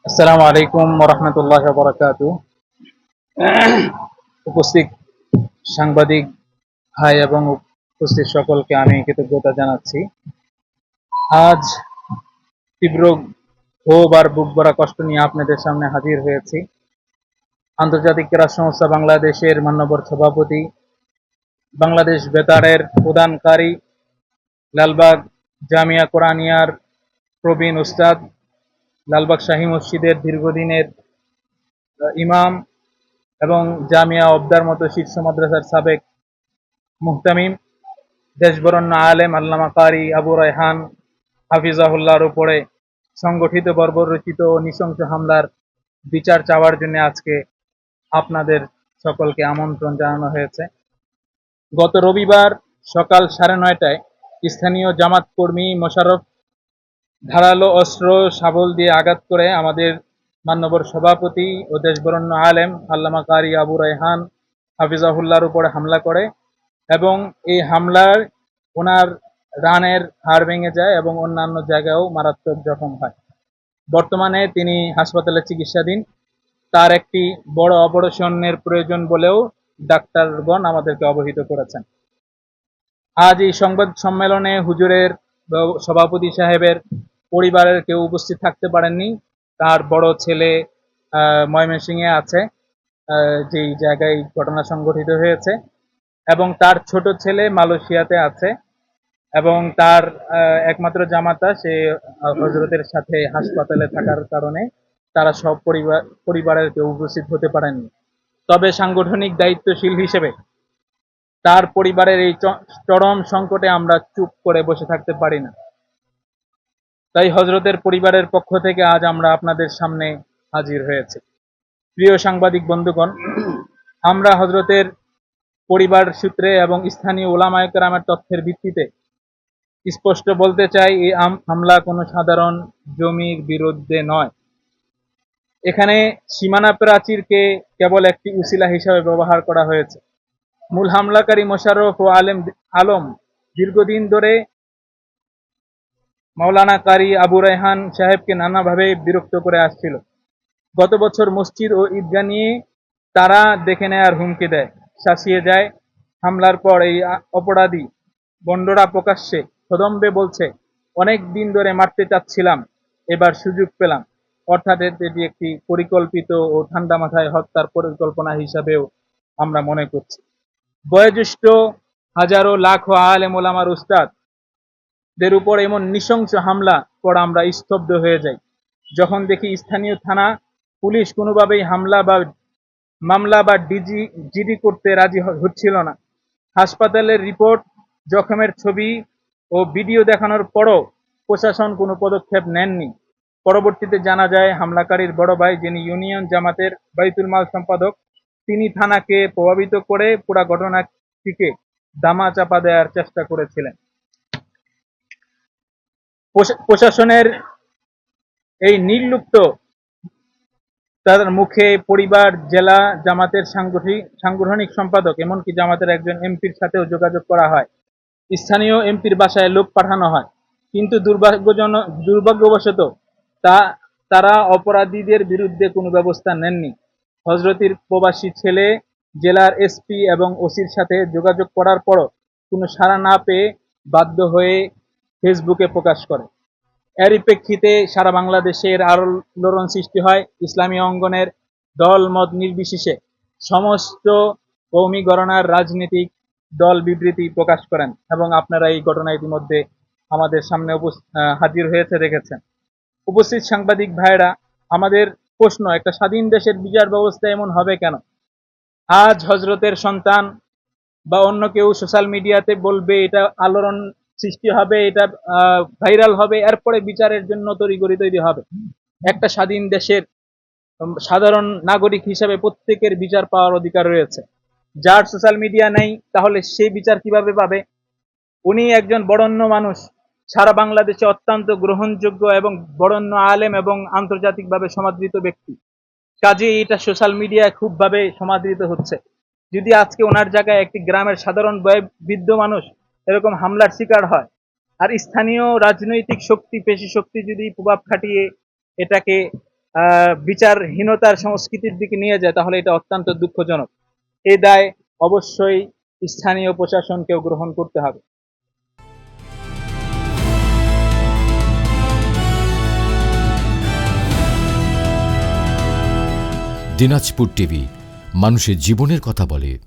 আসসালামু আলাইকুম ওরহমতুল্লাহ বরকাতু। উপস্থিত সাংবাদিক ভাই এবং উপস্থিত সকলকে আমি কৃতজ্ঞতা জানাচ্ছি। আজ তীব্র ক্ষোভ আর বুক ভরা কষ্ট নিয়ে আপনাদের সামনে হাজির হয়েছি। আন্তর্জাতিক ক্রীড়া সংস্থা বাংলাদেশের মাননীয় সভাপতি, বাংলাদেশ বেতারের প্রদানকারী, লালবাগ জামিয়া কোরআনিয়ার প্রবীণ উস্তাদ, লালবাগ শাহী মসজিদের দীর্ঘদিনের ইমাম এবং জামিয়া অবদার মতো শীর্ষ মাদ্রাসার সাবেক মুহতামিম, দেশবরণ্য আলেম আল্লামা কারি আবু রায়হান হাফিজাহুল্লাহর উপরে সংগঠিত বর্বরচিত ও নৃশংস হামলার বিচার চাওয়ার জন্য আজকে আপনাদের সকলকে আমন্ত্রণ জানানো হয়েছে। গত রবিবার সকাল 9:30টায় স্থানীয় জামাত কর্মী মোশাররফ ধারালো অস্ত্র শাবল দিয়ে আঘাত করে আমাদের মান্যবর সভাপতি ও দেশবরণ্য আলেম আল্লামা কারি আবু রায়হান হাফিজাহুল্লাহর উপরে হামলা করে এবং এই হামলার ওনার রানের হাড় ভেঙে যায় এবং অন্যান্য জায়গায়ও মারাত্মক জখম হয়। বর্তমানে তিনি হাসপাতালে চিকিৎসাধীন। তার একটি বড় অপারেশনের প্রয়োজন বলেও ডাক্তারগণ আমাদেরকে অবহিত করেছেন। আজ এই সংবাদ সম্মেলনে হুজুরের সভাপতি সাহেবের পরিবারের কেউ উপস্থিত থাকতে পারেননি। তার বড় ছেলে ময়মনসিংহে আছে, যেই জায়গায় ঘটনা সংঘটিত হয়েছে, এবং তার ছোট ছেলে মালয়েশিয়াতে আছে এবং তার একমাত্র জামাতা সে হজরতের সাথে হাসপাতালে থাকার কারণে তারা সব পরিবারের কেউ উপস্থিত হতে পারেননি। তবে সাংগঠনিক দায়িত্বশীল হিসেবে তার পরিবারের এই চরম সংকটে আমরা চুপ করে বসে থাকতে পারি না। তাই হজরতের পরিবারের পক্ষ থেকে আজ আমরা আপনাদের সামনে হাজির হয়েছি। প্রিয় সাংবাদিক বন্ধুগণ, আমরা হজরতের পরিবার সূত্রে এবং স্থানীয় উলামায়ে কেরামের তথ্যের ভিত্তিতে স্পষ্ট বলতে চাই, এই হামলা কোনো সাধারণ জমির বিরুদ্ধে নয়। এখানে সীমানা প্রাচীরকে কেবল একটি উসিলা হিসাবে ব্যবহার করা হয়েছে। মূল হামলাকারী মোশাররফ ও আলম দীর্ঘদিন ধরে মাওলানা কারি আবু রায়হান সাহেবকে নানাভাবে বিরক্ত করে আসছিল। গত বছর মসজিদ ও ঈদগাহ নিয়ে তারা দেখে নেয়ার হুমকি দেয়, শাসিয়ে যায়। হামলার পর এই অপরাধী বন্ডরা প্রকাশ্যে সদম্বে বলছে, অনেক দিন ধরে মারতে চাচ্ছিলাম, এবার সুযোগ পেলাম। অর্থাৎ এটি একটি পরিকল্পিত ও ঠান্ডা মাথায় হত্যার পরিকল্পনা হিসাবেও আমরা মনে করছি। বয়োজ্যেষ্ঠ হাজারো লাখো আলেম ওলামার উস্তাদ দের উপর এমন নৃশংস হামলা পর আমরা স্তব্ধ হয়ে যাই যখন দেখি স্থানীয় থানা পুলিশ কোনোভাবেই মামলা বা জিডি করতে রাজি হচ্ছিল না। হাসপাতালের রিপোর্ট, জখমের ছবি ও ভিডিও দেখানোর পরও প্রশাসন কোনো পদক্ষেপ নেননি। পরবর্তীতে জানা যায়, হামলাকারীর বড় ভাই, যিনি ইউনিয়ন জামাতের বাইতুল মাল সম্পাদক, তিনি থানাকে প্রভাবিত করে পুরা ঘটনাটিকে দামা চাপা দেওয়ার চেষ্টা করেছিলেন। প্রশাসনের এই নির্লিপ্ত তাদের মুখে পরিবার, জেলা জামাতের সাংগঠনিক সম্পাদক, এমনকি জামাতের একজন এমপির সাথেও যোগাযোগ করা হয়। স্থানীয় এমপির বাসায় লোক পাঠানো হয়, কিন্তু দুর্ভাগ্যবশত তারা অপরাধীদের বিরুদ্ধে কোনো ব্যবস্থা নেননি। হজরতির প্রবাসী ছেলে জেলার এসপি এবং ওসির সাথে যোগাযোগ করার পরও কোনো সাড়া না পেয়ে বাধ্য হয়ে ফেসবুকে প্রকাশ করে। এরই প্রেক্ষিতে সারা বাংলাদেশের আলোড়ন সৃষ্টি হয়। ইসলামী অঙ্গনের দল মত নির্বিশেষে সমস্ত কওমি ঘরানার রাজনৈতিক দল বিবৃতি প্রকাশ করেন এবং আপনারা এই ঘটনা ইতিমধ্যে আমাদের সামনে হাজির হয়েছে দেখেছেন। উপস্থিত সাংবাদিক ভাইরা, আমাদের প্রশ্ন, একটা স্বাধীন দেশের বিচার ব্যবস্থা এমন হবে কেন? আজ হজরতের সন্তান বা অন্য কেউ সোশ্যাল মিডিয়াতে বলবে, এটা আলোড়ন সৃষ্টি হবে, এটা ভাইরাল হবে, এরপরে বিচারের জন্য তড়িঘড়ি তৈরি হবে। একটা স্বাধীন দেশের সাধারণ নাগরিক হিসাবে প্রত্যেকের বিচার পাওয়ার অধিকার রয়েছে। যার সোশ্যাল মিডিয়া নেই, তাহলে সে বিচার কিভাবে পাবে? উনি একজন বরেণ্য মানুষ, সারা বাংলাদেশে অত্যন্ত গ্রহণযোগ্য এবং বরেণ্য আলেম এবং আন্তর্জাতিকভাবে সমাদৃত ব্যক্তি। কাজেই এটা সোশ্যাল মিডিয়ায় খুবভাবে সমাদৃত হচ্ছে। যদি আজকে ওনার জায়গায় একটি গ্রামের সাধারণ বৃদ্ধ মানুষ এরকম হামলার শিকার হয়, আর স্থানীয় রাজনৈতিক শক্তি, পেশি শক্তি যদি প্রভাব খাটিয়ে এটাকে বিচারহীনতার সংস্কৃতির দিকে নিয়ে যায়, তাহলে এটা অত্যন্ত দুঃখজনক। এই দায় অবশ্যই স্থানীয় প্রশাসনকেও গ্রহণ করতে হবে। দিনাজপুর টিভি, মানুষের জীবনের কথা বলে।